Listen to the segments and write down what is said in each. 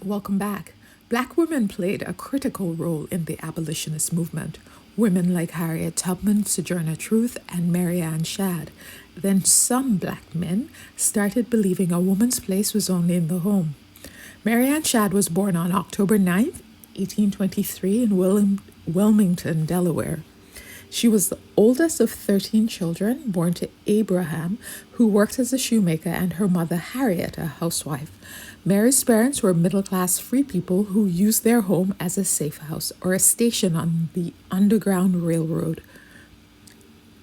Welcome back. Black women played a critical role in the abolitionist movement. Women like Harriet Tubman, Sojourner Truth, and Ann Shad. Then some black men started believing a woman's place was only in the home. Ann Shad was born on October 9th, 1823, in Wilmington, Delaware. She was the oldest of 13 children born to Abraham, who worked as a shoemaker, and her mother, Harriet, a housewife. Mary's parents were middle-class free people who used their home as a safe house or a station on the Underground Railroad.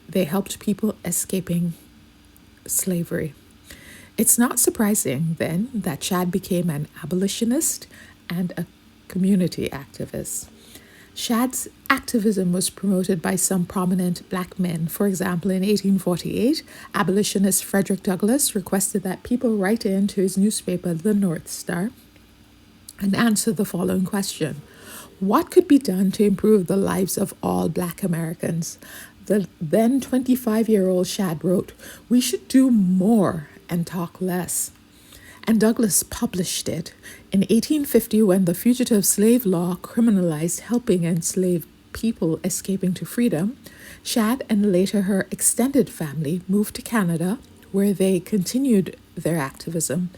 They helped people escaping slavery. It's not surprising, then, that Shad became an abolitionist and a community activist. Shad's activism was promoted by some prominent black men. For example, in 1848, abolitionist Frederick Douglass requested that people write in to his newspaper, The North Star, and answer the following question: what could be done to improve the lives of all black Americans? The then 25-year-old Shad wrote, "We should do more and talk less." And Douglass published it. In 1850, when the Fugitive Slave Law criminalized helping enslaved people escaping to freedom, Shad and later her extended family moved to Canada, where they continued their activism.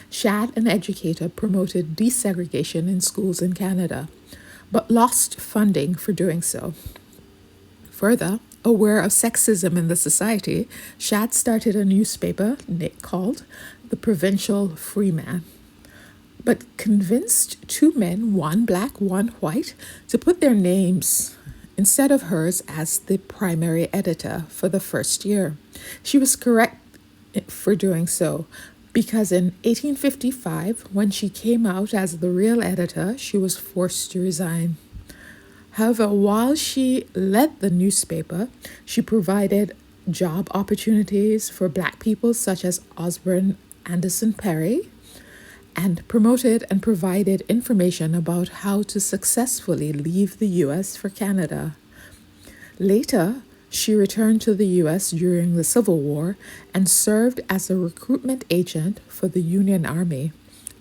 Shad, an educator, promoted desegregation in schools in Canada, but lost funding for doing so. Further, aware of sexism in the society, Shad started a newspaper called The Provincial Freeman, but convinced two men, one black, one white, to put their names instead of hers as the primary editor for the first year. She was correct for doing so, because in 1855, when she came out as the real editor, she was forced to resign. However, while she led the newspaper, she provided job opportunities for black people such as Osborne Anderson Perry, and promoted and provided information about how to successfully leave the U.S. for Canada. Later, she returned to the U.S. during the Civil War and served as a recruitment agent for the Union Army.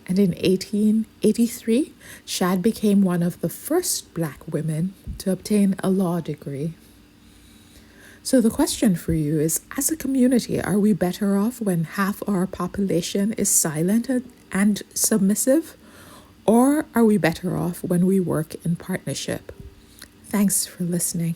And in 1883, Shad became one of the first black women to obtain a law degree. So the question for you is, as a community, are we better off when half our population is silent and submissive? Or are we better off when we work in partnership? Thanks for listening.